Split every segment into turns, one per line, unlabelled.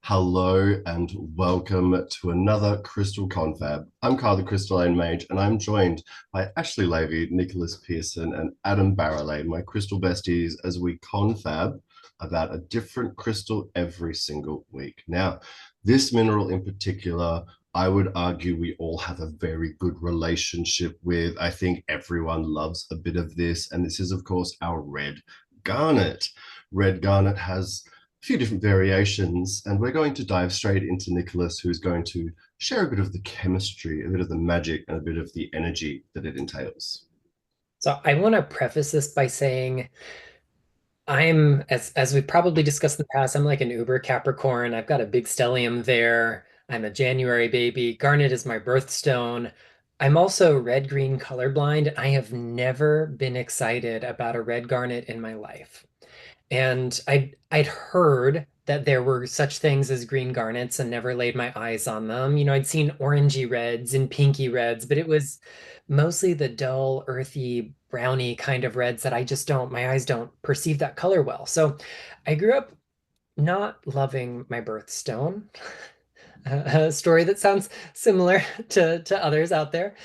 Hello and welcome to another Crystal Confab. I'm Carl the Crystalline Mage, and I'm joined by Ashley Levy, Nicholas Pearson, and Adam Barrelay, my crystal besties, as we confab about a different crystal every single week. Now, this mineral in particular, I would argue we all have a very good relationship with. I think everyone loves a bit of this, and this is, of course, our red garnet. Red garnet has few different variations, and we're going to dive straight into Nicholas, who's going to share a bit of the chemistry, a bit of the magic, and a bit of the energy that it entails.
So I want to preface this by saying I'm, as we've probably discussed in the past, I'm like an Uber Capricorn. I've got a big stellium there. I'm a January baby. Garnet is my birthstone. I'm also red-green colorblind. I have never been excited about a red garnet in my life. And I'd heard that there were such things as green garnets and never laid my eyes on them. I'd seen orangey reds and pinky reds, but it was mostly the dull, earthy, browny kind of reds that my eyes don't perceive that color well. So I grew up not loving my birthstone. A story that sounds similar to others out there.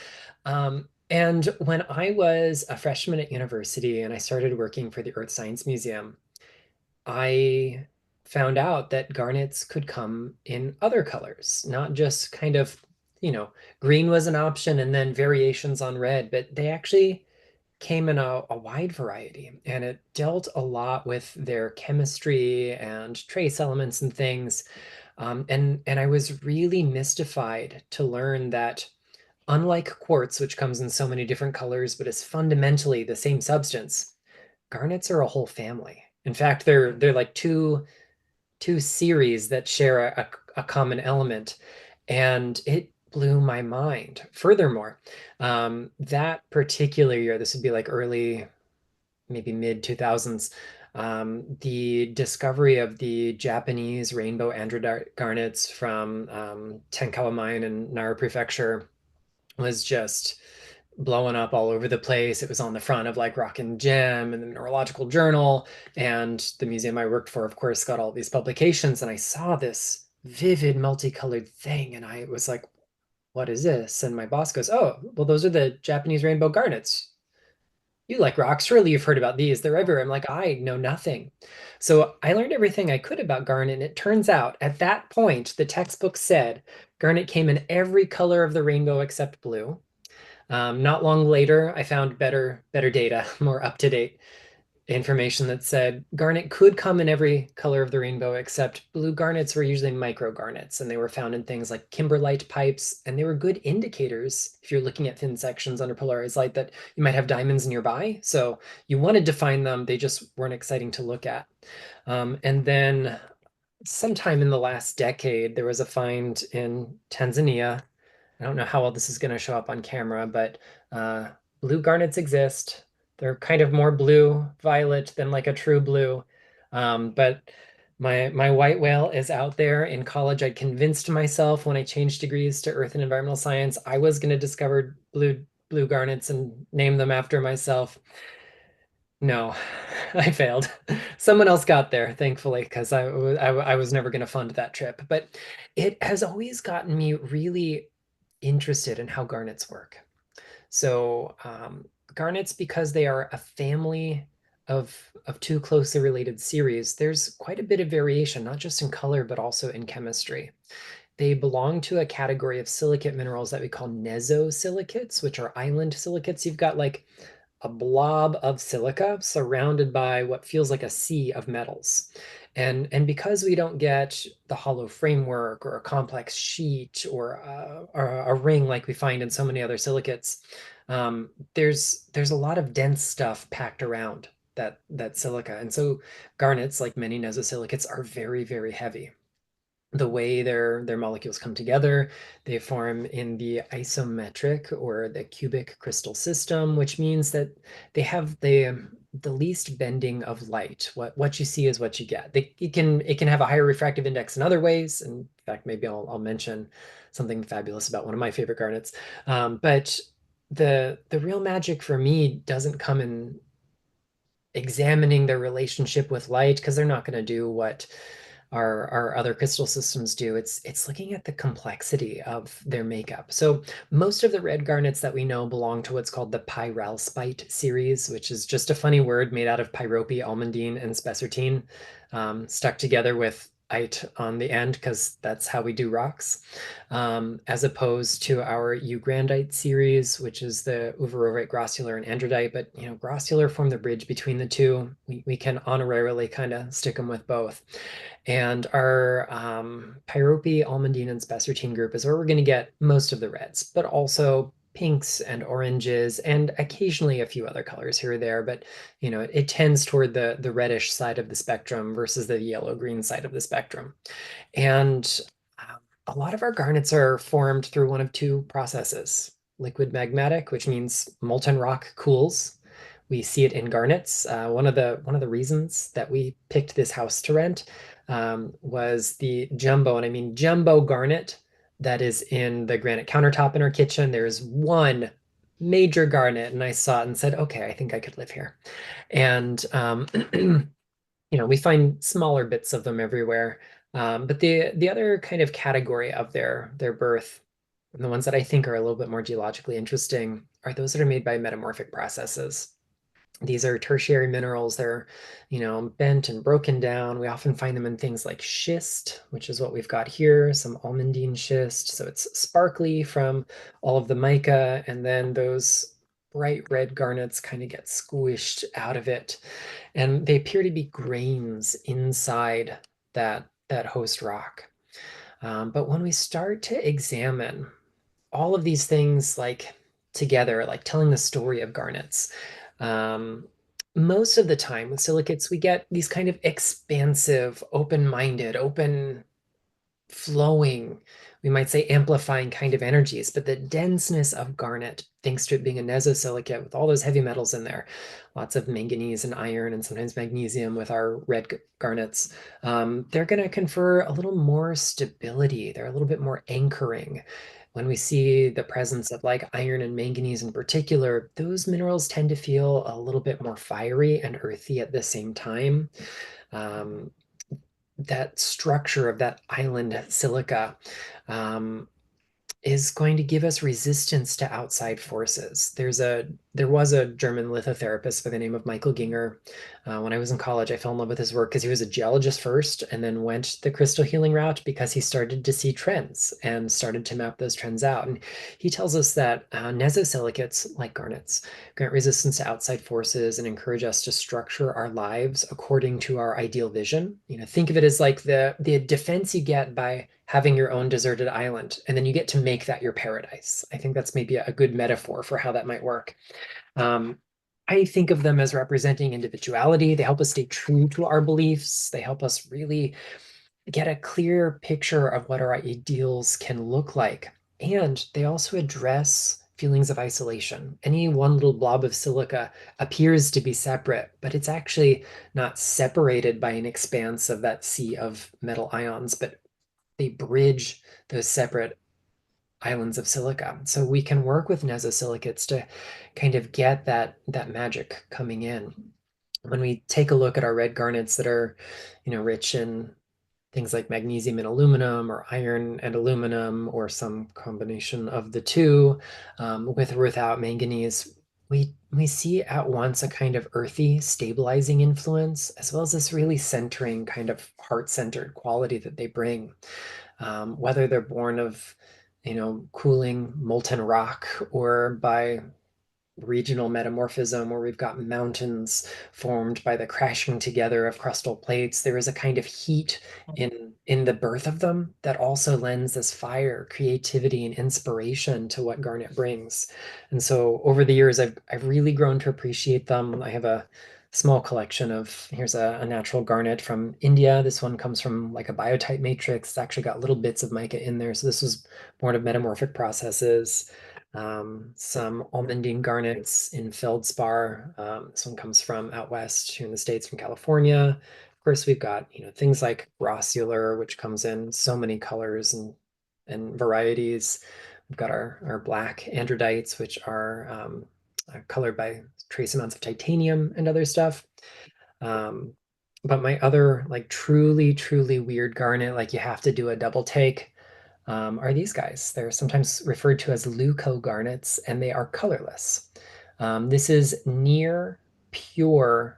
And when I was a freshman at university and I started working for the Earth Science Museum, I found out that garnets could come in other colors, not just kind of, green was an option and then variations on red, but they actually came in a wide variety. And it dealt a lot with their chemistry and trace elements and things. And I was really mystified to learn that unlike quartz, which comes in so many different colors, but is fundamentally the same substance, garnets are a whole family. In fact, they're like two series that share a common element, and it blew my mind. Furthermore, that particular year, this would be like early, maybe mid 2000s, the discovery of the Japanese rainbow androdite garnets from Tenkawa Mine in Nara Prefecture was just blowing up all over the place. It was on the front of like Rock and Gem and the Neurological Journal. And the museum I worked for, of course, got all these publications. And I saw this vivid multicolored thing. And I was like, what is this? And my boss goes, oh, well, those are the Japanese rainbow garnets. You like rocks. Surely you've heard about these. They're everywhere. I'm like, I know nothing. So I learned everything I could about garnet. And it turns out at that point, the textbook said garnet came in every color of the rainbow except blue. Not long later, I found better data, more up-to-date information that said garnet could come in every color of the rainbow, except blue garnets were usually micro garnets, and they were found in things like kimberlite pipes, and they were good indicators if you're looking at thin sections under polarized light that you might have diamonds nearby. So you wanted to find them, they just weren't exciting to look at. And then sometime in the last decade, there was a find in Tanzania. I don't know how well this is going to show up on camera, but uh, blue garnets exist. They're kind of more blue violet than like a true blue. But my white whale is out there. In college, I convinced myself when I changed degrees to earth and environmental science, I was going to discover blue garnets and name them after myself. No, I failed. Someone else got there, thankfully, because I was never going to fund that trip. But it has always gotten me really interested in how garnets work. So garnets, because they are a family of two closely related series, there's quite a bit of variation, not just in color, but also in chemistry. They belong to a category of silicate minerals that we call nesosilicates, which are island silicates. You've got like a blob of silica surrounded by what feels like a sea of metals. And because we don't get the hollow framework or a complex sheet or a ring like we find in so many other silicates, there's a lot of dense stuff packed around that silica. And so garnets, like many nesosilicates, are very heavy. The way their molecules come together, they form in the isometric or the cubic crystal system, which means that they have the least bending of light. What you see is what you get. It can have a higher refractive index in other ways. In fact, maybe I'll mention something fabulous about one of my favorite garnets. But the real magic for me doesn't come in examining their relationship with light, because they're not going to do what our other crystal systems do. It's looking at the complexity of their makeup. So most of the red garnets that we know belong to what's called the pyralspite series, which is just a funny word made out of pyrope, almandine, and spessartine, stuck together with ite on the end because that's how we do rocks, as opposed to our eugrandite series, which is the uvarovite, grossular, and andradite. But grossular form the bridge between the two. We can honorarily kind of stick them with both. And our pyrope, almandine, and spessartine group is where we're going to get most of the reds, but also pinks and oranges and occasionally a few other colors here or there. But it tends toward the reddish side of the spectrum versus the yellow green side of the spectrum. And um, a lot of our garnets are formed through one of two processes: liquid magmatic, which means molten rock cools. We see it in garnets. One of the reasons that we picked this house to rent was the jumbo, and I mean jumbo garnet that is in the granite countertop in our kitchen. There's one major garnet, and I saw it and said, okay, I think I could live here. And we find smaller bits of them everywhere. But the other kind of category of their birth, and the ones that I think are a little bit more geologically interesting, are those that are made by metamorphic processes. These are tertiary minerals. They're, bent and broken down. We often find them in things like schist, which is what we've got here, some almandine schist. So it's sparkly from all of the mica, and then those bright red garnets kind of get squished out of it. And they appear to be grains inside that host rock. But when we start to examine all of these things like together, like telling the story of garnets, um, most of the time with silicates, we get these kind of expansive, open-minded, open flowing, we might say amplifying kind of energies, but the denseness of garnet, thanks to it being a nesosilicate with all those heavy metals in there, lots of manganese and iron and sometimes magnesium with our red garnets, they're going to confer a little more stability. They're a little bit more anchoring. When we see the presence of like iron and manganese in particular, those minerals tend to feel a little bit more fiery and earthy at the same time. Um, that structure of that island silica um, is going to give us resistance to outside forces. There was a German lithotherapist by the name of Michael Ginger. When I was in college, I fell in love with his work because he was a geologist first and then went the crystal healing route because he started to see trends and started to map those trends out. And he tells us that nesosilicates, like garnets, grant resistance to outside forces and encourage us to structure our lives according to our ideal vision. Think of it as like the defense you get by having your own deserted island, and then you get to make that your paradise. I think that's maybe a good metaphor for how that might work. Um, I think of them as representing individuality. They help us stay true to our beliefs. They help us really get a clear picture of what our ideals can look like. And they also address feelings of isolation. Any one little blob of silica appears to be separate, but it's actually not separated by an expanse of that sea of metal ions, but they bridge those separate islands of silica. So we can work with nesosilicates to kind of get that magic coming in. When we take a look at our red garnets that are, rich in things like magnesium and aluminum, or iron and aluminum, or some combination of the two, with or without manganese, we see at once a kind of earthy, stabilizing influence, as well as this really centering kind of heart-centered quality that they bring. Whether they're born of, cooling molten rock or by regional metamorphism where we've got mountains formed by the crashing together of crustal plates. There is a kind of heat in the birth of them that also lends this fire, creativity, and inspiration to what garnet brings. And so over the years, I've really grown to appreciate them. I have a small collection of, here's a natural garnet from India. This one comes from like a biotite matrix. It's actually got little bits of mica in there. So this was born of metamorphic processes. Some almandine garnets in feldspar. This one comes from out west here in the States, from California. Of course, we've got, things like grossular, which comes in so many colors and varieties. We've got our black androdites, which are colored by trace amounts of titanium and other stuff. Um, But my other like truly, truly weird garnet, like you have to do a double take, are these guys. They're sometimes referred to as leuco garnets, and they are colorless. This is near pure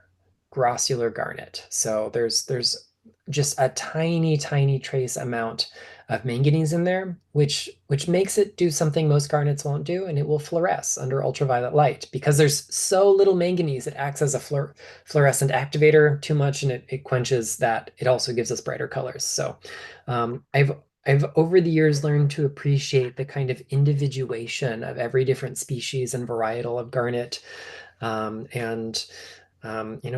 grossular garnet. So there's just a tiny, tiny trace amount of manganese in there, which makes it do something most garnets won't do, and it will fluoresce under ultraviolet light. Because there's so little manganese, it acts as a fluorescent activator too much, and it quenches that. It also gives us brighter colors. So I've over the years learned to appreciate the kind of individuation of every different species and varietal of garnet. And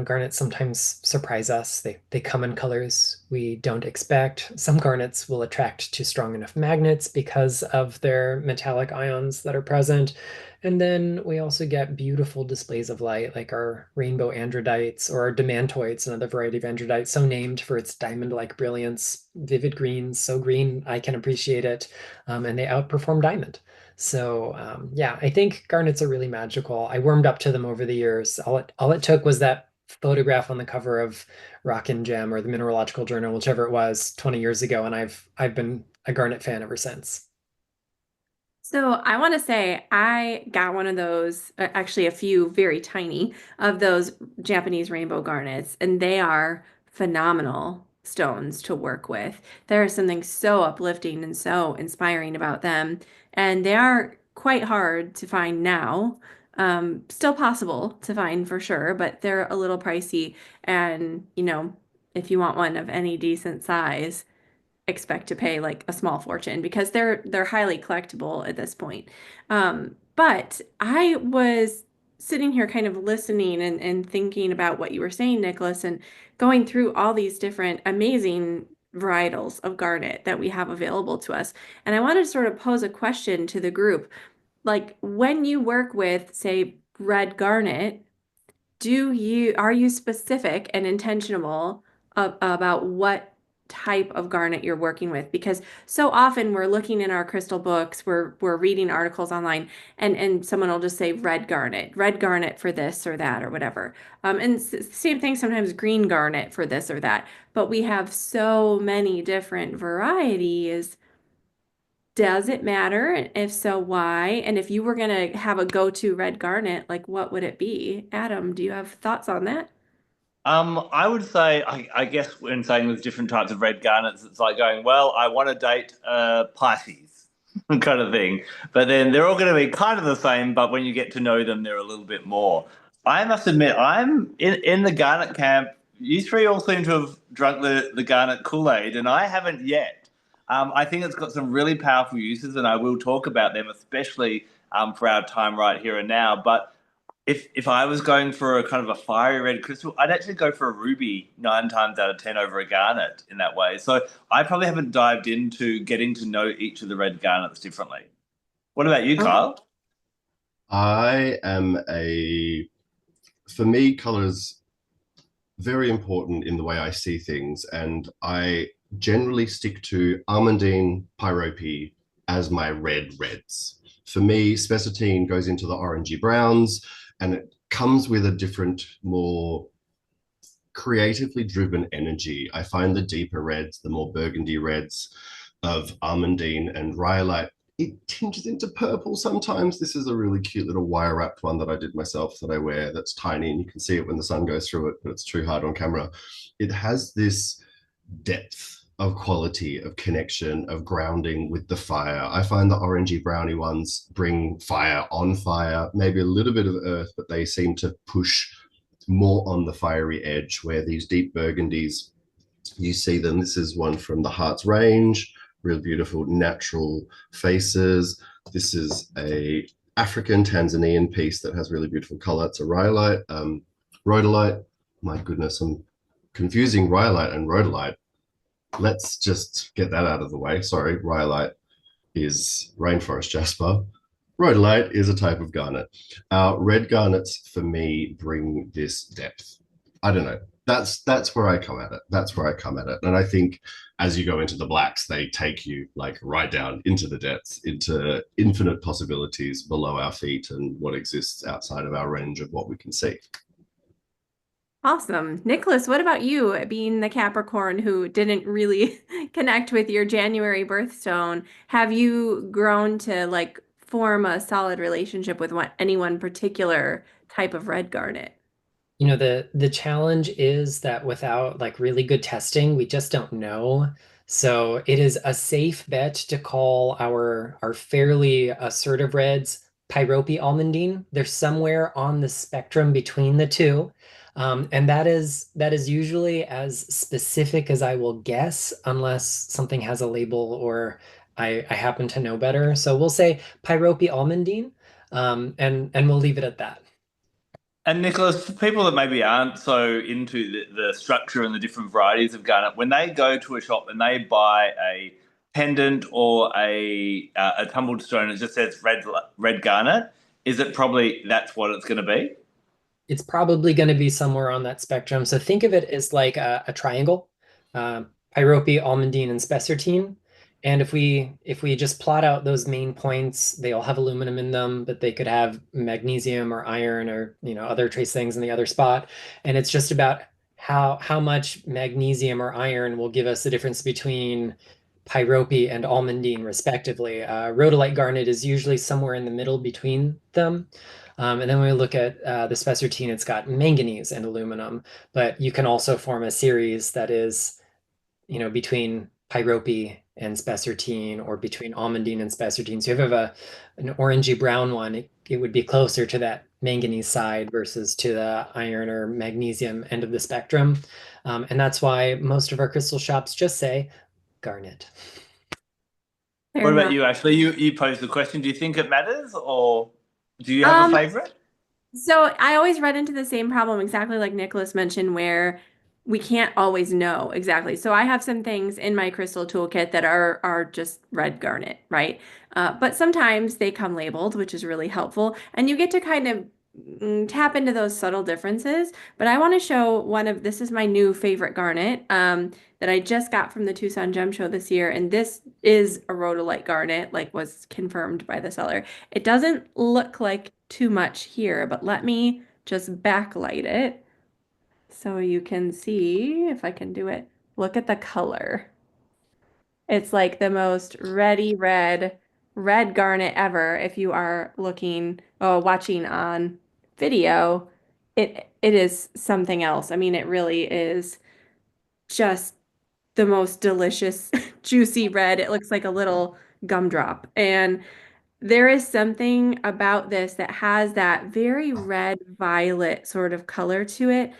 garnets sometimes surprise us. They come in colors we don't expect. Some garnets will attract to strong enough magnets because of their metallic ions that are present. And then we also get beautiful displays of light, like our rainbow androdites or our demantoids, another variety of androdite, so named for its diamond-like brilliance, vivid greens, so green I can appreciate it, and they outperform diamond. So yeah, I think garnets are really magical. I warmed up to them over the years. All it took was that photograph on the cover of Rock and Gem or the Mineralogical Journal, whichever it was, 20 years ago, and I've been a garnet fan ever since.
So I want to say I got one of those, actually a few very tiny of those Japanese rainbow garnets, and they are phenomenal stones to work with. There is something so uplifting and so inspiring about them, and they are quite hard to find now. Still possible to find for sure, but they're a little pricey. And, if you want one of any decent size, expect to pay like a small fortune because they're highly collectible at this point. But I was sitting here kind of listening and thinking about what you were saying, Nicholas, and going through all these different amazing varietals of garnet that we have available to us. And I wanted to sort of pose a question to the group. Like when you work with, say, red garnet, are you specific and intentional about what type of garnet you're working with? Because so often we're looking in our crystal books, we're reading articles online, and someone will just say red garnet for this or that or whatever. And same thing sometimes green garnet for this or that. But we have so many different varieties. Does it matter? If so, why? And if you were going to have a go-to red garnet, like what would it be? Adam, do you have thoughts on that?
I would say, I guess, when saying there's different types of red garnets, it's like going, well, I want to date Pisces kind of thing. But then they're all going to be kind of the same, but when you get to know them, they're a little bit more. I must admit, I'm in the garnet camp. You three all seem to have drunk the garnet Kool-Aid, and I haven't yet. I think it's got some really powerful uses, and I will talk about them, especially for our time right here and now. But if I was going for a kind of a fiery red crystal, I'd actually go for a ruby 9 times out of 10 over a garnet in that way. So I probably haven't dived into getting to know each of the red garnets differently. What about you,
Okay.
Kyle?
I am a, for me, colors very important in the way I see things, and I generally stick to almandine, pyrope as my red reds. For me, spessartine goes into the orangey browns, and it comes with a different, more creatively driven energy. I find the deeper reds, the more burgundy reds of almandine and rhyolite, it tinges into purple sometimes. This is a really cute little wire wrapped one that I did myself that I wear that's tiny and you can see it when the sun goes through it, but it's too hard on camera. It has this depth of quality, of connection, of grounding with the fire. I find the orangey brownie ones bring fire on fire, maybe a little bit of earth, but they seem to push more on the fiery edge, where these deep burgundies, you see them. This is one from the Heart's range, real beautiful natural faces. This is a African Tanzanian piece that has really beautiful color. It's a rhyolite, rhodolite. My goodness, I'm confusing rhyolite and rhodolite. Let's just get that out of the way. Sorry, rhyolite is rainforest jasper. Rhodolite is a type of garnet. Red garnets for me bring this depth. I don't know. That's where I come at it. That's where I come at it. And I think as you go into the blacks, they take you like right down into the depths, into infinite possibilities below our feet and what exists outside of our range of what we can see.
Awesome. Nicholas, what about you, being the Capricorn who didn't really connect with your January birthstone? Have you grown to like form a solid relationship with any one particular type of red garnet?
You know, the challenge is that without like really good testing, we just don't know. So it is a safe bet to call our fairly assertive reds pyrope almondine. They're somewhere on the spectrum between the two. And that is usually as specific as I will guess, unless something has a label or I happen to know better. So we'll say pyrope almondine, and we'll leave it at that.
And Nicholas, for people that maybe aren't so into the structure and the different varieties of garnet, when they go to a shop and they buy a pendant or a tumbled stone, it just says red garnet. Is it probably that's what it's going to be?
It's probably going to be somewhere on that spectrum. So think of it as like a triangle, uh, pyrope, almandine, and spessartine. And if we just plot out those main points, they all have aluminum in them, but they could have magnesium or iron or other trace things in the other spot. And it's just about how much magnesium or iron will give us the difference between pyrope and almandine, respectively. Rhodolite garnet is usually somewhere in the middle between them. And then when we look at the spessartine, it's got manganese and aluminum, but you can also form a series that is, between pyrope and spessartine or between almandine and spessartine. So if you have an orangey brown one, it would be closer to that manganese side versus to the iron or magnesium end of the spectrum. And that's why most of our crystal shops just say garnet.
Fair
What about
enough.
you, Ashley? You posed the question. Do you think it matters, or do you have a favorite?
So I always run into the same problem, exactly like Nicholas mentioned, where we can't always know exactly. So I have some things in my crystal toolkit that are just red garnet, right? But sometimes they come labeled, which is really helpful, and you get to kind of tap into those subtle differences. But I want to show this is my new favorite garnet that I just got from the Tucson Gem Show this year, and this is a rhodolite garnet, like was confirmed by the seller. It doesn't look like too much here, but let me just backlight it so you can see if I can do it. Look at the color. It's like the most ready red garnet ever. If you are watching on video, it is something else. I mean, it really is just the most delicious, juicy red. It looks like a little gumdrop. And there is something about this that has that very red violet sort of color to it,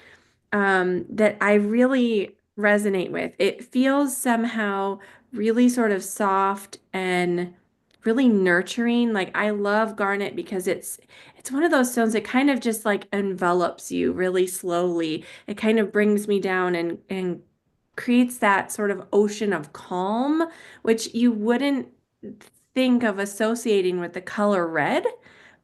that I really resonate with. It feels somehow really sort of soft and really nurturing. Like I love garnet because it's one of those stones that kind of just like envelops you really slowly. It kind of brings me down and creates that sort of ocean of calm, which you wouldn't think of associating with the color red.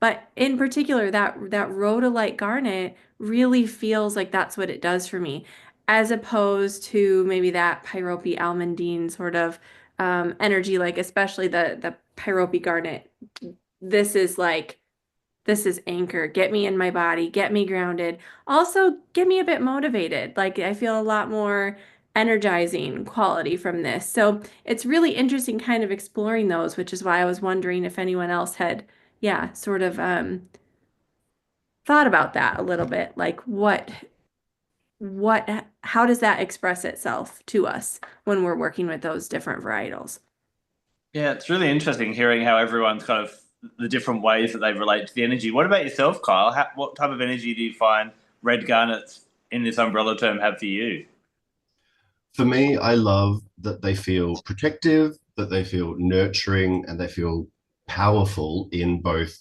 But in particular, that rhodolite garnet really feels like that's what it does for me, as opposed to maybe that pyrope almandine sort of energy, like especially the pyrope garnet. This is like this is anchor. Get me in my body, get me grounded. Also, get me a bit motivated. Like I feel a lot more energizing quality from this. So it's really interesting kind of exploring those, which is why I was wondering if anyone else had, yeah, sort of thought about that a little bit. Like how does that express itself to us when we're working with those different varietals?
Yeah, it's really interesting hearing how everyone's kind of the different ways that they relate to the energy. What about yourself, Kyle? What type of energy do you find red garnets in this umbrella term have for you?
For me, I love that they feel protective, that they feel nurturing, and they feel powerful in both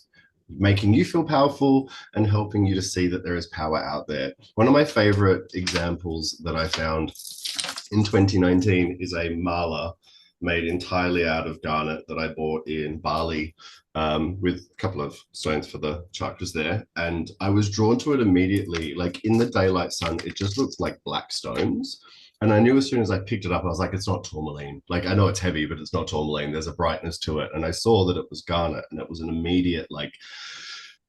making you feel powerful and helping you to see that there is power out there. One of my favorite examples that I found in 2019 is a mala made entirely out of garnet that I bought in Bali, with a couple of stones for the chakras there. And I was drawn to it immediately. Like in the daylight sun, it just looks like black stones. And I knew as soon as I picked it up, I was like, it's not tourmaline. Like, I know it's heavy, but it's not tourmaline. There's a brightness to it. And I saw that it was garnet, and it was an immediate, like,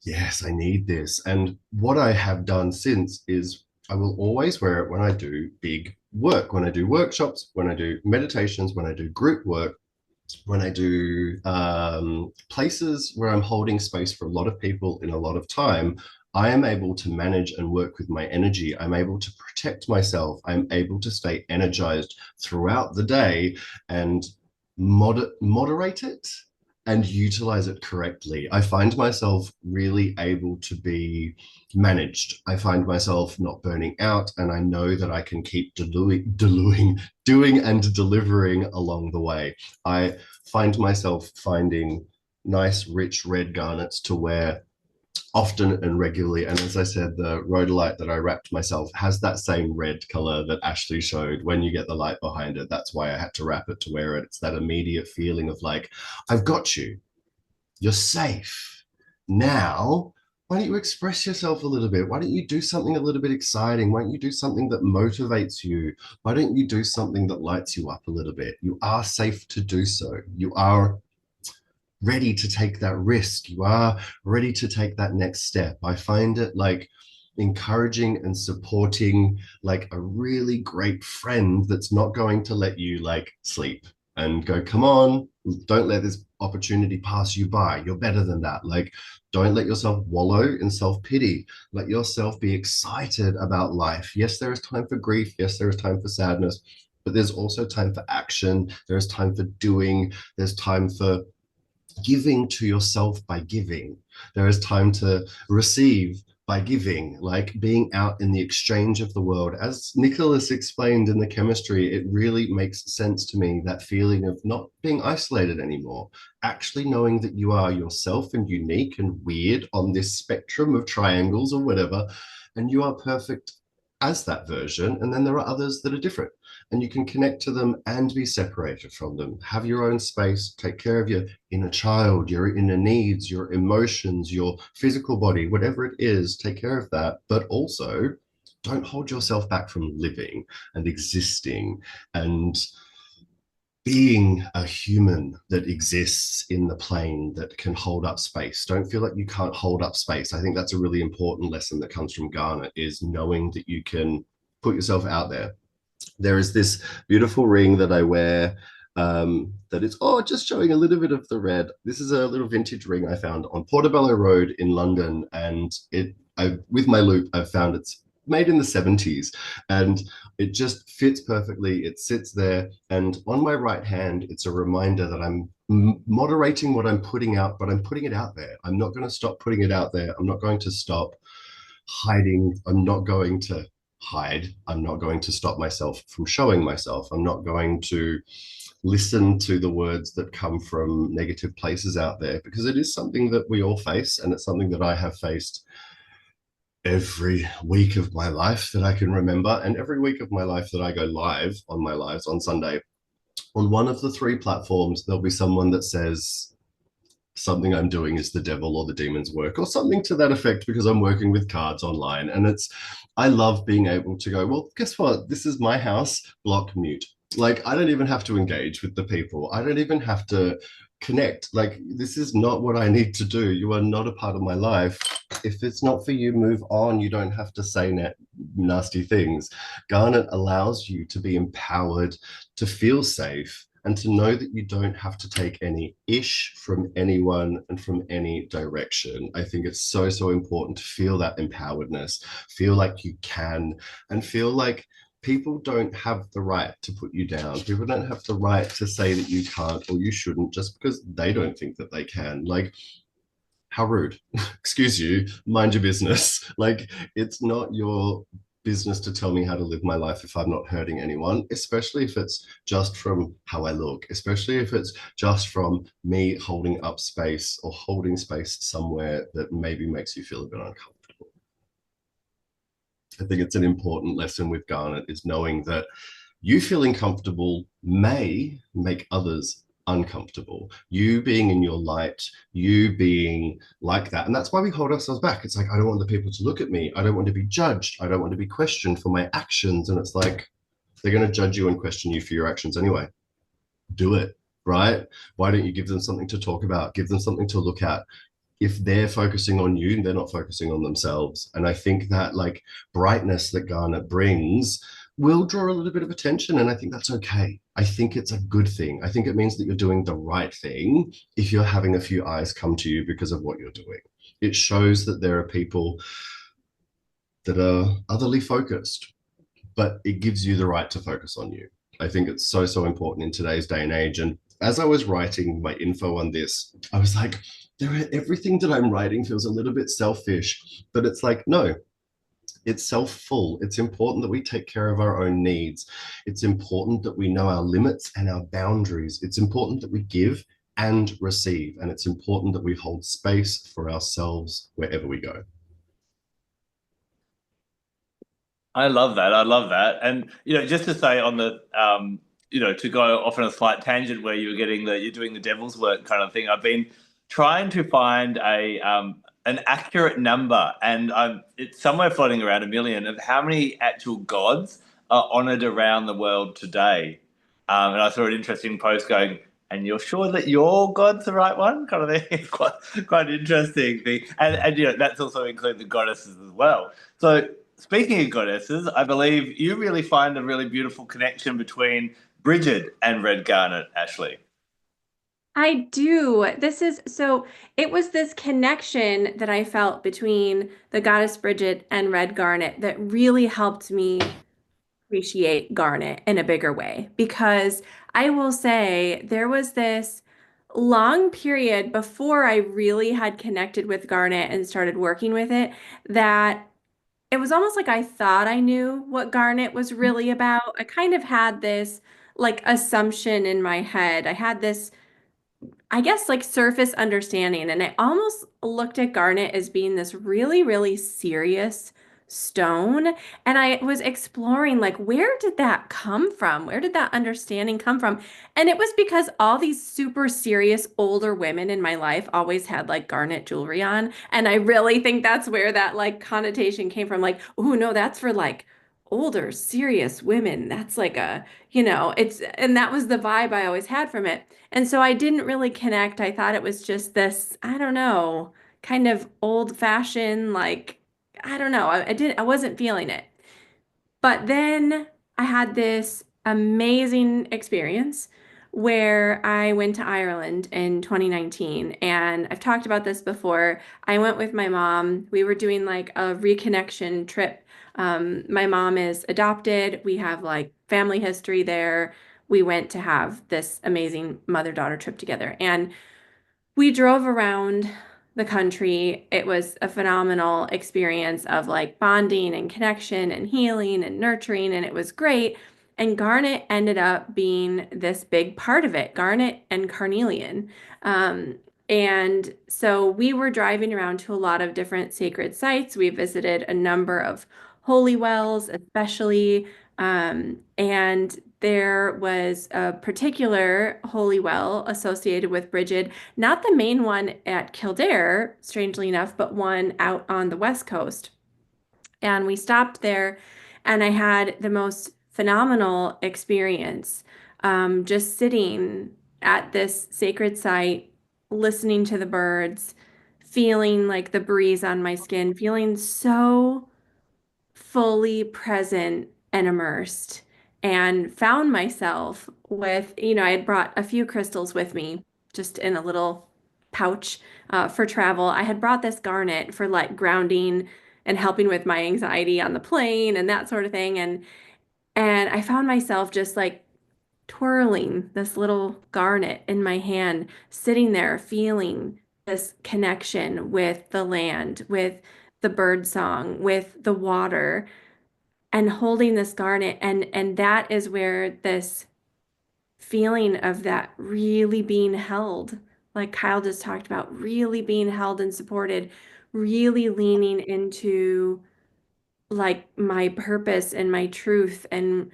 yes, I need this. And what I have done since is I will always wear it when I do big work, when I do workshops, when I do meditations, when I do group work, when I do places where I'm holding space for a lot of people in a lot of time. I am able to manage and work with my energy. I'm able to protect myself. I'm able to stay energized throughout the day and moderate it and utilize it correctly. I find myself really able to be managed. I find myself not burning out, and I know that I can keep doing and delivering along the way. I find myself finding nice, rich red garnets to wear often and regularly. And as I said, the rhodolite that I wrapped myself has that same red color that Ashley showed when you get the light behind it. That's why I had to wrap it to wear it. It's that immediate feeling of like, I've got you. You're safe. Now, why don't you express yourself a little bit? Why don't you do something a little bit exciting? Why don't you do something that motivates you? Why don't you do something that lights you up a little bit? You are safe to do so. You are ready to take that risk. You are ready to take that next step. I find it like encouraging and supporting like a really great friend that's not going to let you like sleep and go, come on, don't let this opportunity pass you by. You're better than that. Like, don't let yourself wallow in self-pity. Let yourself be excited about life. Yes, there is time for grief. Yes, there is time for sadness, but there's also time for action. There's time for doing. There's time for giving to yourself by giving. There is time to receive by giving, like being out in the exchange of the world. As Nicholas explained in the chemistry, it really makes sense to me, that feeling of not being isolated anymore, actually knowing that you are yourself and unique and weird on this spectrum of triangles or whatever, and you are perfect as that version. And then there are others that are different, and you can connect to them and be separated from them. Have your own space, take care of your inner child, your inner needs, your emotions, your physical body, whatever it is, take care of that. But also don't hold yourself back from living and existing and being a human that exists in the plane, that can hold up space. Don't feel like you can't hold up space. I think that's a really important lesson that comes from Garnet, is knowing that you can put yourself out there. There is this beautiful ring that I wear that is, just showing a little bit of the red. This is a little vintage ring I found on Portobello Road in London, and with my loop, I've found it's made in the 70s, and it just fits perfectly. It sits there, and on my right hand, it's a reminder that I'm moderating what I'm putting out, but I'm putting it out there. I'm not going to stop putting it out there. I'm not going to stop hiding. I'm not going to hide. I'm not going to stop myself from showing myself. I'm not going to listen to the words that come from negative places out there, because it is something that we all face, and it's something that I have faced every week of my life that I can remember, and every week of my life that I go live on my lives on Sunday. On one of the 3 platforms, there'll be someone that says something I'm doing is the devil or the demon's work, or something to that effect, because I'm working with cards online. And I love being able to go, well, guess what? This is my house, block, mute. Like, I don't even have to engage with the people. I don't even have to connect. Like, this is not what I need to do. You are not a part of my life. If it's not for you, move on. You don't have to say nasty things. Garnet allows you to be empowered, to feel safe, and to know that you don't have to take any ish from anyone and from any direction. I think it's so, so important to feel that empoweredness, feel like you can, and feel like people don't have the right to put you down. People don't have the right to say that you can't or you shouldn't just because they don't think that they can. Like, how rude. Excuse you, mind your business. Like, it's not your business to tell me how to live my life if I'm not hurting anyone, especially if it's just from how I look, especially if it's just from me holding up space or holding space somewhere that maybe makes you feel a bit uncomfortable. I think it's an important lesson with Garnet, is knowing that you feeling comfortable may make others uncomfortable. You being in your light, you being like that. And that's why we hold ourselves back. It's like, I don't want the people to look at me. I don't want to be judged. I don't want to be questioned for my actions. And it's like, they're going to judge you and question you for your actions anyway. Do it, right? Why don't you give them something to talk about? Give them something to look at. if they're focusing on you, they're not focusing on themselves. And I think that like brightness that Garnet brings will draw a little bit of attention. And I think that's okay. I think it's a good thing. I think it means that you're doing the right thing if you're having a few eyes come to you because of what you're doing. It shows that there are people that are otherly focused, but it gives you the right to focus on you. I think it's so, so important in today's day and age. And as I was writing my info on this, I was like, everything that I'm writing feels a little bit selfish, but it's like, no, it's self-full. It's important that we take care of our own needs. It's important that we know our limits and our boundaries. It's important that we give and receive. And it's important that we hold space for ourselves wherever we go.
I love that. I love that. And, just to say on the, to go off on a slight tangent where you're doing the devil's work kind of thing, I've been trying to find an accurate number, and it's somewhere floating around 1 million, of how many actual gods are honored around the world today. And I saw an interesting post going, and you're sure that your God's the right one? Kind of thing. It's quite interesting thing. And that's also include the goddesses as well. So speaking of goddesses, I believe you really find a really beautiful connection between Bridget and Red Garnet, Ashley.
I do. It was this connection that I felt between the goddess Bridget and Red Garnet that really helped me appreciate Garnet in a bigger way. Because I will say there was this long period before I really had connected with Garnet and started working with it, that it was almost like I thought I knew what Garnet was really about. I kind of had this like assumption in my head. I had this, I guess, like surface understanding. And I almost looked at Garnet as being this really, really serious stone. And I was exploring, like, where did that come from? Where did that understanding come from? And it was because all these super serious older women in my life always had like Garnet jewelry on. And I really think that's where that like connotation came from. Like, oh, no, that's for like older, serious women. That's like and that was the vibe I always had from it. And so I didn't really connect. I thought it was just this, I don't know, kind of old fashioned, like, I don't know. I wasn't feeling it. But then I had this amazing experience where I went to Ireland in 2019. And I've talked about this before. I went with my mom. We were doing like a reconnection trip. My mom is adopted. We have like family history there. We went to have this amazing mother-daughter trip together. And we drove around the country. It was a phenomenal experience of like bonding and connection and healing and nurturing, and it was great. And Garnet ended up being this big part of it, Garnet and Carnelian. And so we were driving around to a lot of different sacred sites. We visited a number of holy wells, especially. And there was a particular holy well associated with Bridget, not the main one at Kildare, strangely enough, but one out on the West Coast. And we stopped there, and I had the most phenomenal experience, just sitting at this sacred site, listening to the birds, feeling like the breeze on my skin, feeling so fully present and immersed, and found myself with, I had brought a few crystals with me just in a little pouch for travel. I had brought this garnet for like grounding and helping with my anxiety on the plane and that sort of thing. And I found myself just like twirling this little garnet in my hand, sitting there feeling this connection with the land, with the bird song, with the water, and holding this garnet. And that is where this feeling of that really being held, like Kyle just talked about, really being held and supported, really leaning into like my purpose and my truth and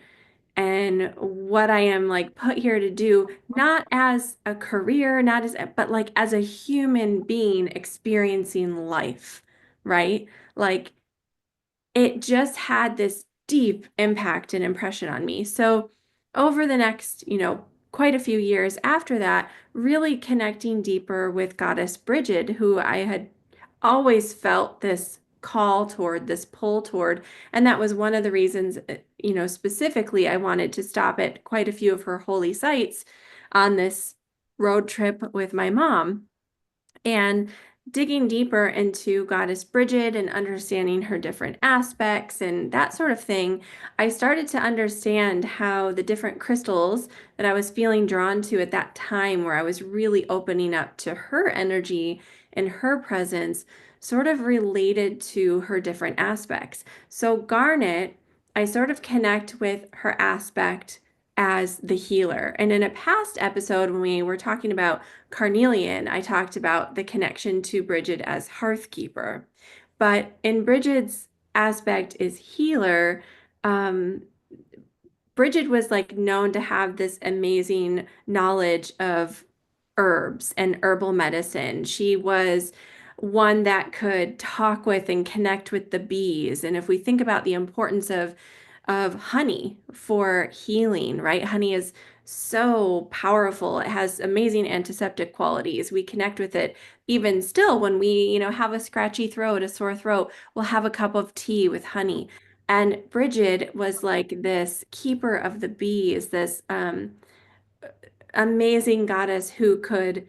what I am like put here to do, not as a career, not as, but like as a human being experiencing life, right? Like it just had this deep impact and impression on me. So over the next, quite a few years after that, really connecting deeper with Goddess Bridget, who I had always felt this call toward, this pull toward. And that was one of the reasons, specifically, I wanted to stop at quite a few of her holy sites on this road trip with my mom. And digging deeper into Goddess Bridget and understanding her different aspects and that sort of thing, I started to understand how the different crystals that I was feeling drawn to at that time, where I was really opening up to her energy and her presence, sort of related to her different aspects. So Garnet, I sort of connect with her aspect as the healer. And in a past episode, when we were talking about Carnelian, I talked about the connection to Bridget as Hearthkeeper. But in Bridget's aspect is healer, Bridget was like known to have this amazing knowledge of herbs and herbal medicine. She was one that could talk with and connect with the bees. And if we think about the importance of honey for healing, right? Honey is so powerful. It has amazing antiseptic qualities. We connect with it even still when we, have a scratchy throat, a sore throat, we'll have a cup of tea with honey. And Bridget was like this keeper of the bees, this amazing goddess who could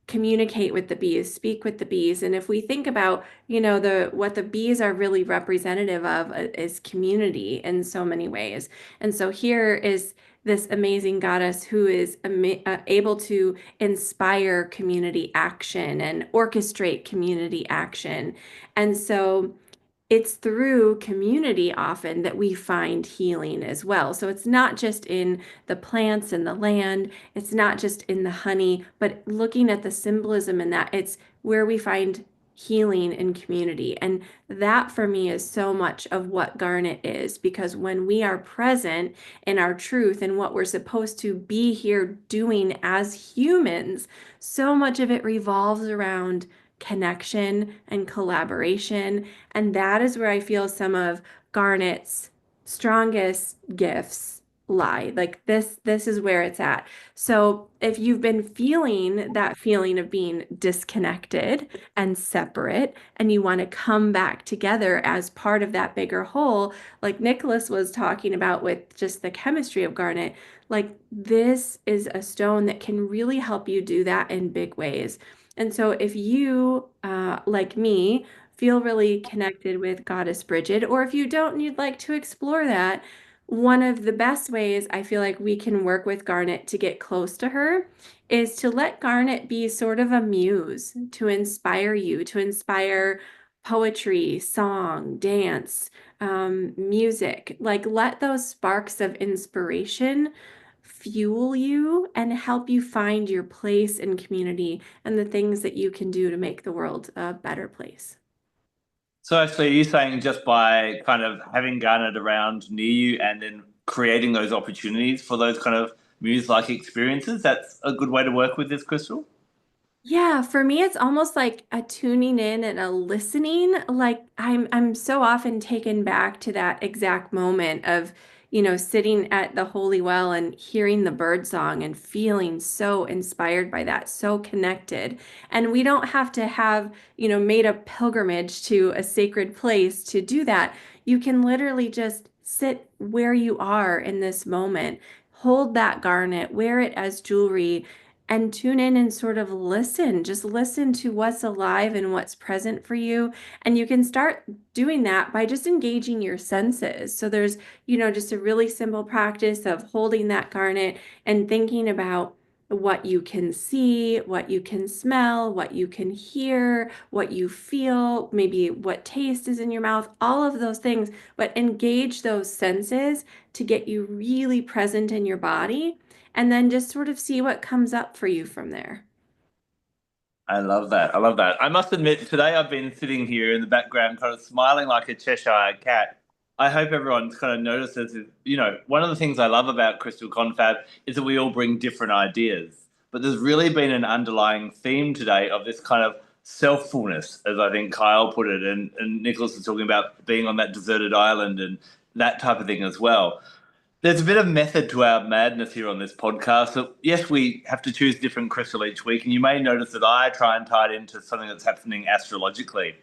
communicate with the bees, speak with the bees. And if we think about, what the bees are really representative of is community in so many ways. And so here is this amazing goddess who is able to inspire community action and orchestrate community action. And so it's through community often that we find healing as well. So it's not just in the plants and the land, it's not just in the honey, but looking at the symbolism in that, it's where we find healing in community. And that for me is so much of what Garnet is, because when we are present in our truth and what we're supposed to be here doing as humans, so much of it revolves around connection and collaboration. And that is where I feel some of Garnet's strongest gifts lie. Like this is where it's at. So if you've been feeling that feeling of being disconnected and separate, and you want to come back together as part of that bigger whole, like Nicholas was talking about with just the chemistry of Garnet, like this is a stone that can really help you do that in big ways. And so if you, like me, feel really connected with Goddess Bridget, or if you don't and you'd like to explore that, one of the best ways I feel like we can work with Garnet to get close to her is to let Garnet be sort of a muse to inspire you, to inspire poetry, song, dance, music. Like let those sparks of inspiration fuel you and help you find your place in community and the things that you can do to make the world a better place.
So actually, are you saying just by kind of having Garnet around near you and then creating those opportunities for those kind of muse-like experiences, that's a good way to work with this crystal?
Yeah, for me it's almost like a tuning in and a listening. Like I'm so often taken back to that exact moment of, sitting at the holy well and hearing the bird song and feeling so inspired by that, so connected. And we don't have to have, made a pilgrimage to a sacred place to do that. You can literally just sit where you are in this moment, hold that garnet, wear it as jewelry, and tune in and sort of listen. Just listen to what's alive and what's present for you. And you can start doing that by just engaging your senses. So there's, just a really simple practice of holding that garnet and thinking about what you can see, what you can smell, what you can hear, what you feel, maybe what taste is in your mouth, all of those things, but engage those senses to get you really present in your body, and then just sort of see what comes up for you from there.
I love that. I love that. I must admit, today I've been sitting here in the background, kind of smiling like a Cheshire cat. I hope everyone's kind of notices, one of the things I love about Crystal Confab is that we all bring different ideas. But there's really been an underlying theme today of this kind of selffulness, as I think Kyle put it, and Nicholas was talking about being on that deserted island and that type of thing as well. There's a bit of method to our madness here on this podcast. So yes, we have to choose different crystal each week, and you may notice that I try and tie it into something that's happening astrologically.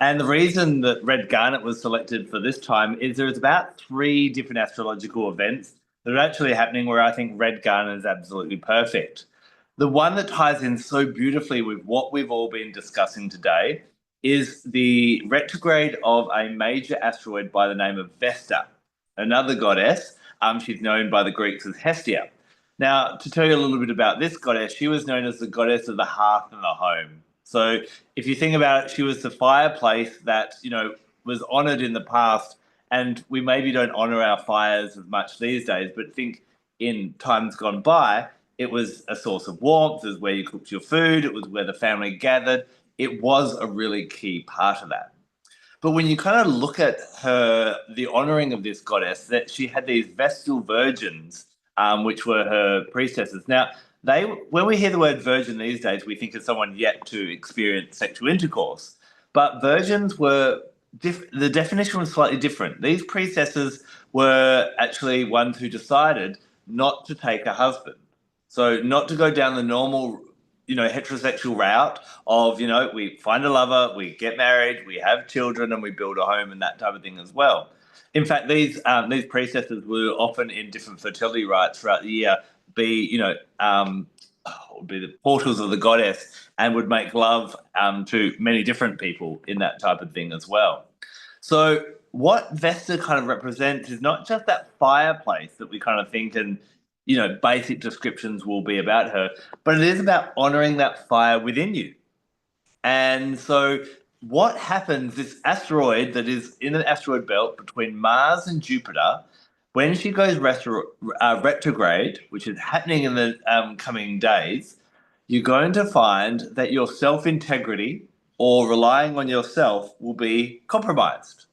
And the reason that red garnet was selected for this time is there's about 3 different astrological events that are actually happening where I think red garnet is absolutely perfect. The one that ties in so beautifully with what we've all been discussing today is the retrograde of a major asteroid by the name of Vesta, another goddess. She's known by the Greeks as Hestia. Now, to tell you a little bit about this goddess, she was known as the goddess of the hearth and the home. So, if you think about it, she was the fireplace that was honoured in the past, and we maybe don't honour our fires as much these days. But think in times gone by, it was a source of warmth. It was where you cooked your food. It was where the family gathered. It was a really key part of that. But when you kind of look at the honouring of this goddess, that she had these Vestal virgins, which were her priestesses. Now, when we hear the word virgin these days, we think of someone yet to experience sexual intercourse. But virgins were, the definition was slightly different. These priestesses were actually ones who decided not to take a husband. So not to go down the normal heterosexual route of, we find a lover, we get married, we have children, and we build a home and that type of thing as well. In fact, these priestesses were often in different fertility rites throughout the year, be the portals of the goddess, and would make love to many different people in that type of thing as well. So what Vesta kind of represents is not just that fireplace that we kind of think and basic descriptions will be about her, but it is about honoring that fire within you. And so what happens, this asteroid that is in an asteroid belt between Mars and Jupiter, when she goes retrograde, which is happening in the coming days, you're going to find that your self-integrity or relying on yourself will be compromised.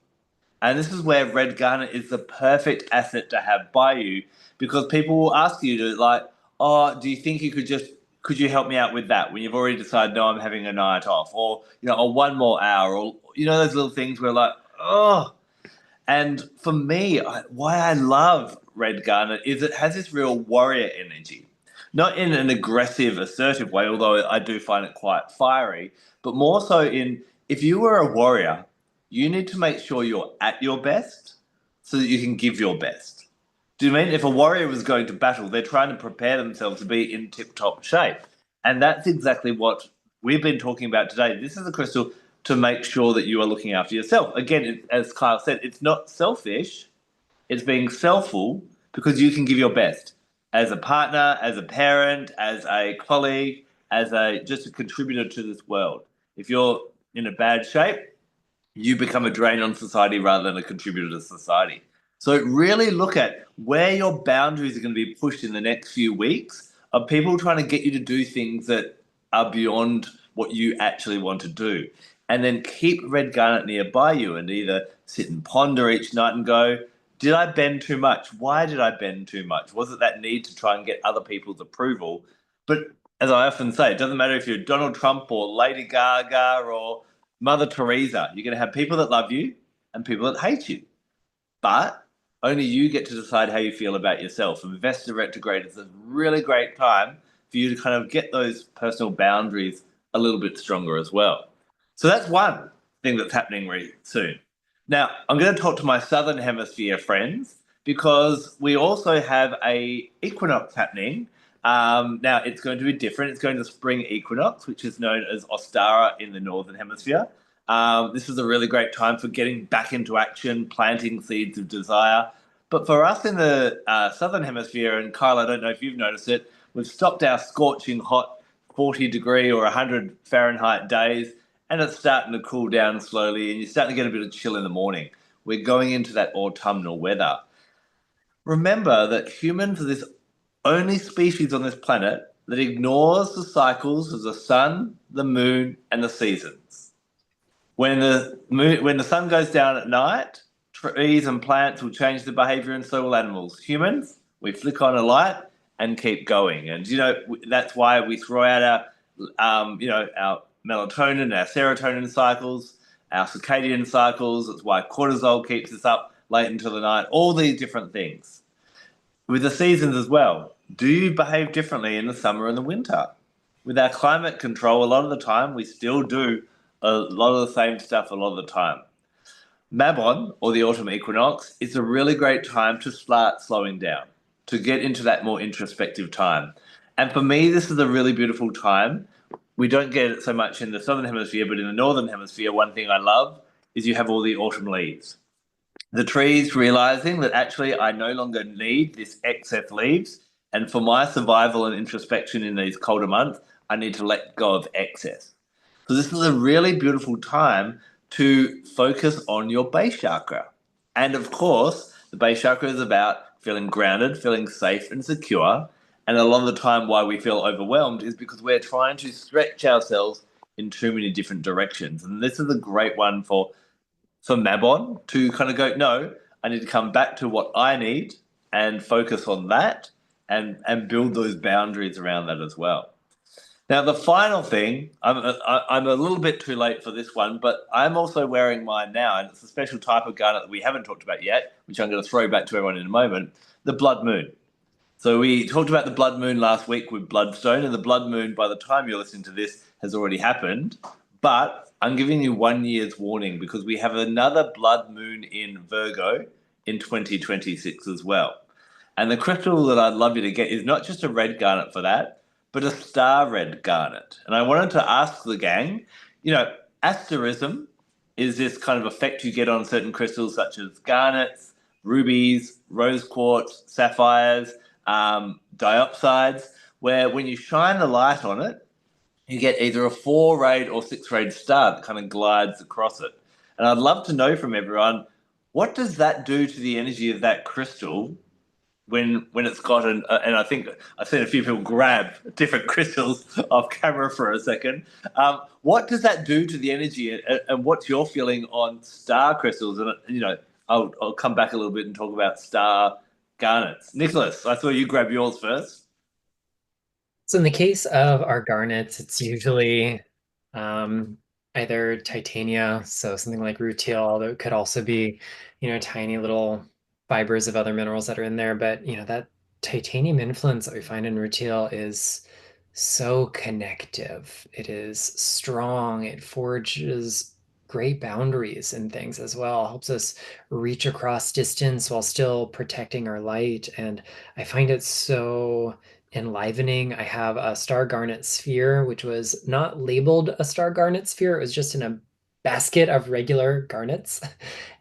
And this is where red garnet is the perfect asset to have by you, because people will ask you to do you think could you help me out with that, when you've already decided, no, I'm having a night off, or, or one more hour, or, those little things where and for me, why I love red garnet is it has this real warrior energy, not in an aggressive, assertive way, although I do find it quite fiery, but more so in, if you were a warrior, you need to make sure you're at your best so that you can give your best. Do you mean if a warrior was going to battle, they're trying to prepare themselves to be in tip-top shape? And that's exactly what we've been talking about today. This is a crystal to make sure that you are looking after yourself. Again, as Kyle said, it's not selfish. It's being selfful because you can give your best as a partner, as a parent, as a colleague, as just a contributor to this world. If you're in a bad shape, you become a drain on society rather than a contributor to society. So really look at where your boundaries are going to be pushed in the next few weeks of people trying to get you to do things that are beyond what you actually want to do. And then keep red garnet nearby you and either sit and ponder each night and go, did I bend too much? Why did I bend too much? Was it that need to try and get other people's approval? But as I often say, it doesn't matter if you're Donald Trump or Lady Gaga or Mother Teresa. You're going to have people that love you and people that hate you. But only you get to decide how you feel about yourself. And Vesta retrograde is a really great time for you to kind of get those personal boundaries a little bit stronger as well. So that's one thing that's happening really soon. Now, I'm going to talk to my Southern Hemisphere friends because we also have a equinox happening. Now, it's going to be different. It's going to spring equinox, which is known as Ostara in the Northern Hemisphere. This is a really great time for getting back into action, planting seeds of desire. But for us in the Southern Hemisphere, and Kyle, I don't know if you've noticed it, we've stopped our scorching hot 40-degree or 100 Fahrenheit days, and it's starting to cool down slowly, and you're starting to get a bit of chill in the morning. We're going into that autumnal weather. Remember that humans are this only species on this planet that ignores the cycles of the sun, the moon, and the seasons. When the sun goes down at night, trees and plants will change their behavior, and so will animals. Humans, we flick on a light and keep going. And, that's why we throw out our melatonin, our serotonin cycles, our circadian cycles. That's why cortisol keeps us up late into the night, all these different things. with the seasons as well, do you behave differently in the summer and the winter? With our climate control, a lot of the time, we still do a lot of the same stuff a lot of the time. Mabon, or the autumn equinox, is a really great time to start slowing down, to get into that more introspective time. And for me, this is a really beautiful time. We don't get it so much in the southern hemisphere, but in the northern hemisphere, one thing I love is you have all the autumn leaves. The trees realizing that actually I no longer need this excess leaves. And for my survival and introspection in these colder months, I need to let go of excess. So this is a really beautiful time to focus on your base chakra. And of course, the base chakra is about feeling grounded, feeling safe and secure. And a lot of the time why we feel overwhelmed is because we're trying to stretch ourselves in too many different directions. And this is a great one for Mabon to kind of go, no, I need to come back to what I need and focus on that and build those boundaries around that as well. Now, the final thing, I'm a little bit too late for this one, but I'm also wearing mine now, and it's a special type of garnet that we haven't talked about yet, which I'm going to throw back to everyone in a moment, the blood moon. So we talked about the blood moon last week with bloodstone, and the blood moon, by the time you're listening to this, has already happened. But I'm giving you 1 year's warning because we have another blood moon in Virgo in 2026 as well. And the crystal that I'd love you to get is not just a red garnet for that, but a star red garnet. And I wanted to ask the gang, asterism is this kind of effect you get on certain crystals such as garnets, rubies, rose quartz, sapphires, diopsides, where when you shine the light on it, you get either a 4-rayed or 6-rayed star that kind of glides across it. And I'd love to know from everyone, what does that do to the energy of that crystal when it's got and I think I've seen a few people grab different crystals off camera for a second. What does that do to the energy and what's your feeling on star crystals? And, I'll come back a little bit and talk about star garnets. Nicholas, I thought you grab yours first.
So in the case of our garnets, it's usually either titania, so something like rutile, although it could also be, tiny little fibers of other minerals that are in there. But, that titanium influence that we find in rutile is so connective. It is strong. It forges great boundaries and things as well. Helps us reach across distance while still protecting our light. And I find it so enlivening. I have a star garnet sphere, which was not labeled a star garnet sphere. It was just in a basket of regular garnets.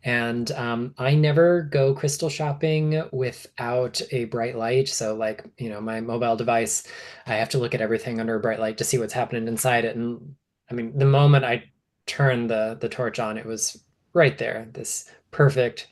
And I never go crystal shopping without a bright light. So like, my mobile device, I have to look at everything under a bright light to see what's happening inside it. And I mean, the moment I turned the torch on, it was right there, this perfect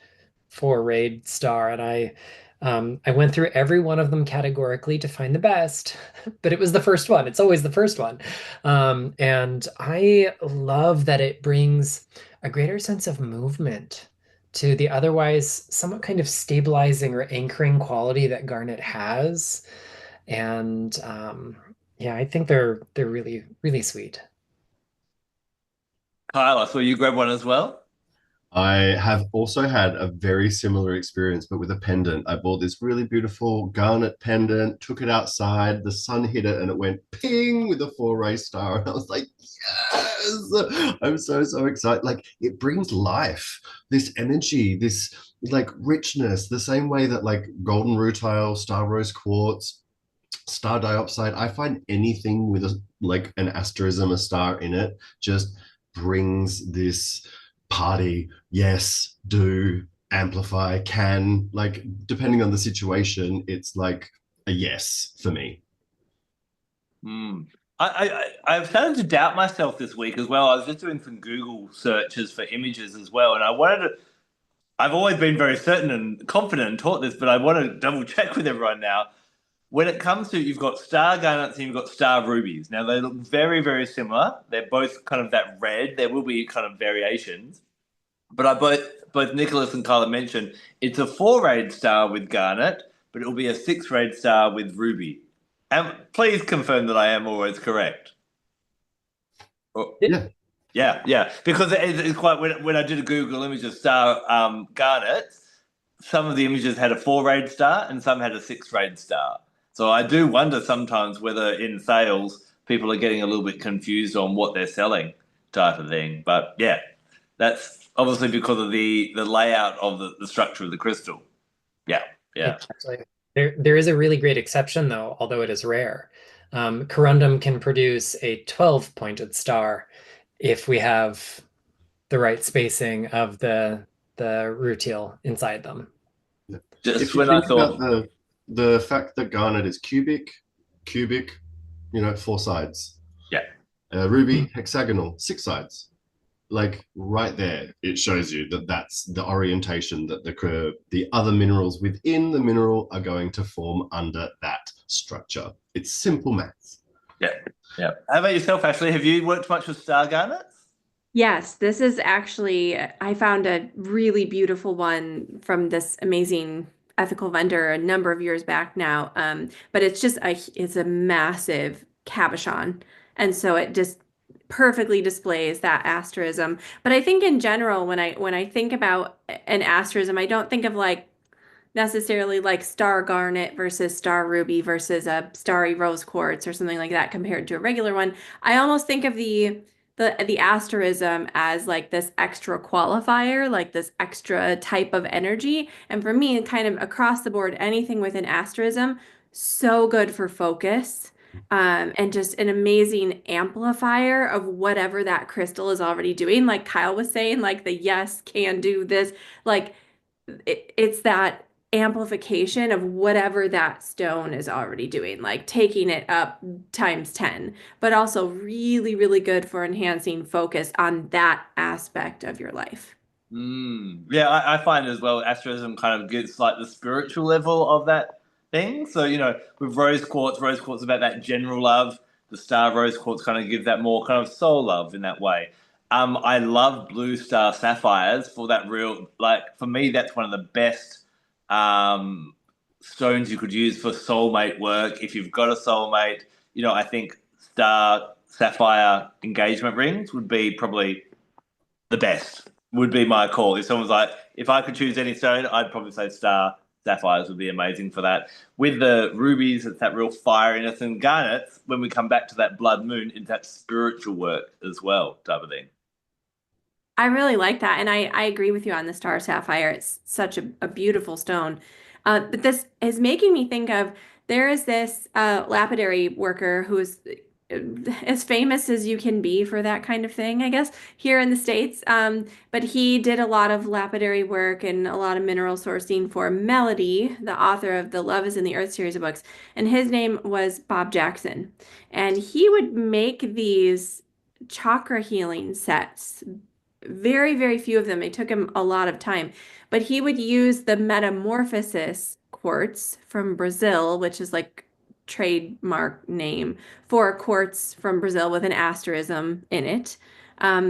4-rayed star. And I went through every one of them categorically to find the best, but it was the first one. It's always the first one. And I love that it brings a greater sense of movement to the otherwise somewhat kind of stabilizing or anchoring quality that garnet has. And yeah, I think they're really, really sweet.
Kyle, I saw you grab one as well.
I have also had a very similar experience, but with a pendant. I bought this really beautiful garnet pendant, took it outside, the sun hit it, and it went ping with a 4-ray star. And I was like, yes! I'm so excited. Like, it brings life, this energy, this like richness, the same way that like golden rutile, star rose quartz, star diopside, I find anything with an asterism, a star in it, just brings this party, yes, do, amplify, can, like, depending on the situation, it's like a yes for me.
I've started to doubt myself this week as well. I was just doing some Google searches for images as well, and I've always been very certain and confident and taught this, but I want to double check with everyone now. When it comes to, you've got star garnets and you've got star rubies. Now, they look very, very similar. They're both kind of that red. There will be kind of variations. But both Nicholas and Kyla mentioned it's a 4-rayed star with garnet, but it will be a 6-rayed star with ruby. And please confirm that I am always correct.
Yeah.
Yeah. Because it's quite, when I did a Google image of star garnet, some of the images had a 4-rayed star and some had a 6-rayed star. So I do wonder sometimes whether in sales people are getting a little bit confused on what they're selling, type of thing. But yeah, that's obviously because of the layout of the structure of the crystal. Yeah.
Exactly. There is a really great exception, though, although it is rare. Corundum can produce a 12-pointed star if we have the right spacing of the rutile inside them.
Just
If you
when I
think about
thought,
the fact that garnet is cubic, 4 sides.
yeah.
Ruby, hexagonal, 6 sides. Like right there, it shows you that that's the orientation that the other minerals within the mineral are going to form under that structure. It's simple maths.
Yeah. How about yourself, Ashley? Have you worked much with star garnets?
Yes, this is actually, I found a really beautiful one from this amazing ethical vendor a number of years back now. But it's just it's a massive cabochon. And so it just perfectly displays that asterism. But I think in general, when I think about an asterism, I don't think of like necessarily like star garnet versus star ruby versus a starry rose quartz or something like that compared to a regular one. I almost think of the asterism as like this extra qualifier, like this extra type of energy. And for me, kind of across the board, anything with an asterism, so good for focus. And just an amazing amplifier of whatever that crystal is already doing. Like Kyle was saying, like the yes, can do this, like it's that amplification of whatever that stone is already doing, like taking it up times 10, but also really, really good for enhancing focus on that aspect of your life.
Yeah, I find as well, asterism kind of gets like the spiritual level of that thing. So, with rose quartz is about that general love. The star rose quartz kind of gives that more kind of soul love in that way. I love blue star sapphires for that real, like, for me, that's one of the best stones you could use for soulmate work. If you've got a soulmate, I think star sapphire engagement rings would be probably the best, would be my call. If someone's like, if I could choose any stone, I'd probably say star sapphires would be amazing for that. With the rubies, it's that real fieriness, and garnets, when we come back to that blood moon, it's that spiritual work as well, type of thing.
I really like that. And I agree with you on the star sapphire. It's such a beautiful stone. But this is making me think of there is this lapidary worker who is as famous as you can be for that kind of thing, I guess, here in the States. But he did a lot of lapidary work and a lot of mineral sourcing for Melody, the author of the Love is in the Earth series of books. And his name was Bob Jackson. And he would make these chakra healing sets. Very, very few of them. It took him a lot of time. But he would use the metamorphosis quartz from Brazil, which is like trademark name for a quartz from Brazil with an asterism in it.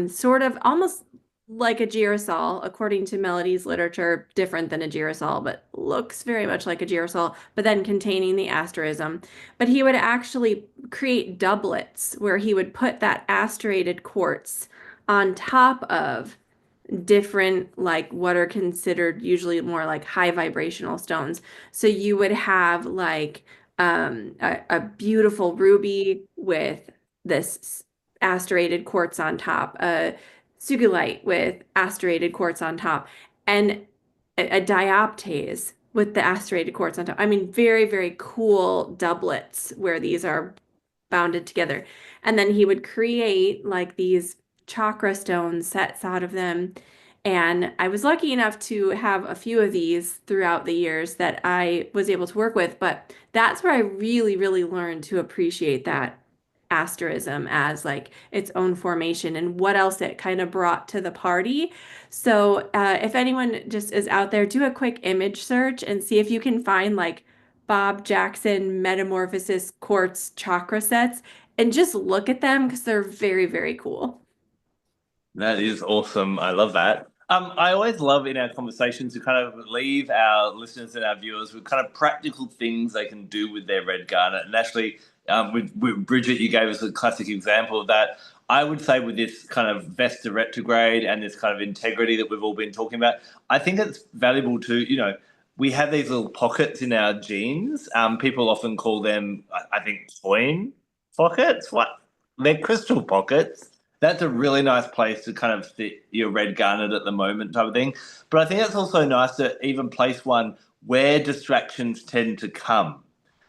Sort of almost like a girasol, according to Melody's literature, different than a girasol, but looks very much like a girasol, but then containing the asterism. But he would actually create doublets where he would put that asterated quartz on top of different, like what are considered usually more like high vibrational stones. So you would have like a beautiful ruby with this asterated quartz on top, a sugilite with asterated quartz on top, and a dioptase with the asterated quartz on top. I mean, very, very cool doublets where these are bounded together. And then he would create like these chakra stone sets out of them. And I was lucky enough to have a few of these throughout the years that I was able to work with, but that's where I really, really learned to appreciate that asterism as like its own formation and what else it kind of brought to the party. So if anyone just is out there, do a quick image search and see if you can find like Bob Jackson metamorphosis quartz chakra sets and just look at them because they're very, very cool.
That is awesome. I love that. I always love in our conversations to kind of leave our listeners and our viewers with kind of practical things they can do with their red garnet. And actually, with Bridget, you gave us a classic example of that. I would say with this kind of Vesta retrograde and this kind of integrity that we've all been talking about, I think it's valuable to, we have these little pockets in our genes. People often call them, I think, coin pockets. What? They're crystal pockets. That's a really nice place to kind of sit your red garnet at the moment type of thing. But I think it's also nice to even place one where distractions tend to come.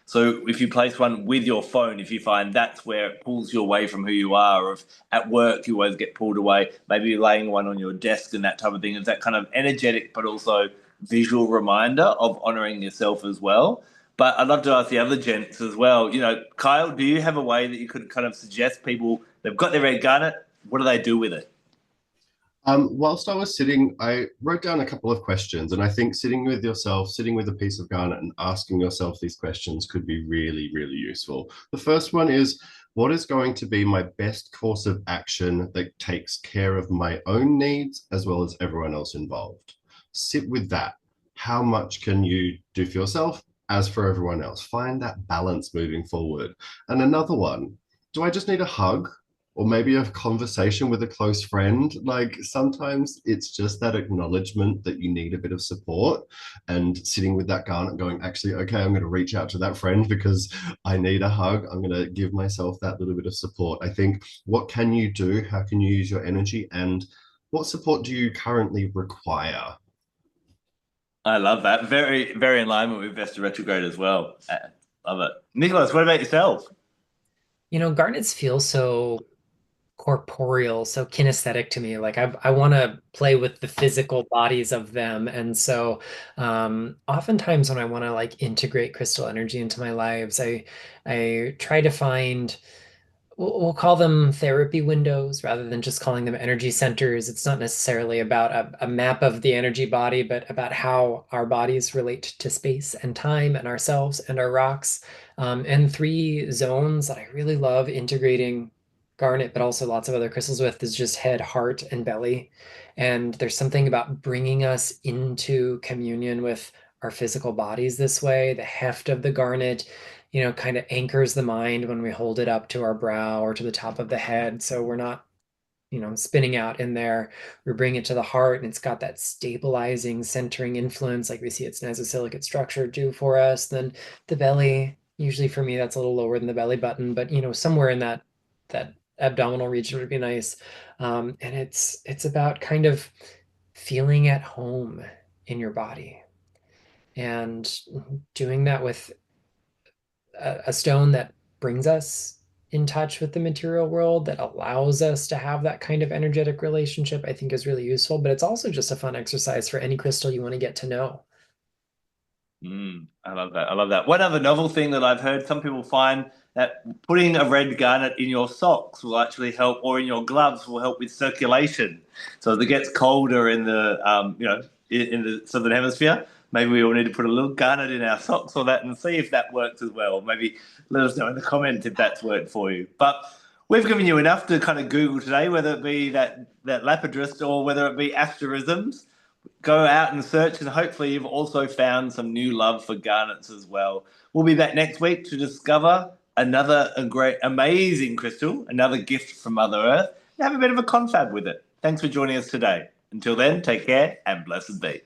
So if you place one with your phone, if you find that's where it pulls you away from who you are, or if at work you always get pulled away, maybe you're laying one on your desk and that type of thing. It's that kind of energetic but also visual reminder of honouring yourself as well. But I'd love to ask the other gents as well. Kyle, do you have a way that you could kind of suggest people, they've got their red garnet, what do they do with it?
Whilst I was sitting, I wrote down a couple of questions, and I think sitting with yourself, sitting with a piece of garnet and asking yourself these questions could be really, really useful. The first one is, what is going to be my best course of action that takes care of my own needs as well as everyone else involved? Sit with that. How much can you do for yourself as for everyone else? Find that balance moving forward. And another one, do I just need a hug? Or maybe a conversation with a close friend? Like sometimes it's just that acknowledgement that you need a bit of support, and sitting with that garnet going, actually, okay, I'm going to reach out to that friend because I need a hug. I'm going to give myself that little bit of support. I think, what can you do? How can you use your energy? And what support do you currently require?
I love that. Very, very in alignment with Vesta retrograde as well. Love it. Nicholas, what about yourself?
Garnets feel so corporeal, so kinesthetic to me. Like I want to play with the physical bodies of them. And so oftentimes when I want to like integrate crystal energy into my lives, I try to find, we'll call them therapy windows rather than just calling them energy centers. It's not necessarily about a map of the energy body, but about how our bodies relate to space and time and ourselves and our rocks. And three zones that I really love integrating garnet, but also lots of other crystals with, is just head, heart, and belly. And there's something about bringing us into communion with our physical bodies this way. The heft of the garnet kind of anchors the mind when we hold it up to our brow or to the top of the head. So we're not, spinning out in there. We bring it to the heart, and it's got that stabilizing, centering influence, like we see its mesosilicate structure do for us. Then the belly, usually for me, that's a little lower than the belly button, but somewhere in that abdominal region would be nice. And it's about kind of feeling at home in your body and doing that with a stone that brings us in touch with the material world, that allows us to have that kind of energetic relationship, I think is really useful. But it's also just a fun exercise for any crystal you want to get to know.
I love that. I love that. One other novel thing that I've heard, some people find that putting a red garnet in your socks will actually help, or in your gloves will help with circulation. So as it gets colder in the in the southern hemisphere, maybe we all need to put a little garnet in our socks or that, and see if that works as well. Maybe let us know in the comments if that's worked for you. But we've given you enough to kind of Google today, whether it be that lapidrist or whether it be asterisms. Go out and search, and hopefully you've also found some new love for garnets as well. We'll be back next week to discover another great, amazing crystal, another gift from Mother Earth, and have a bit of a confab with it. Thanks for joining us today. Until then, take care and blessed be.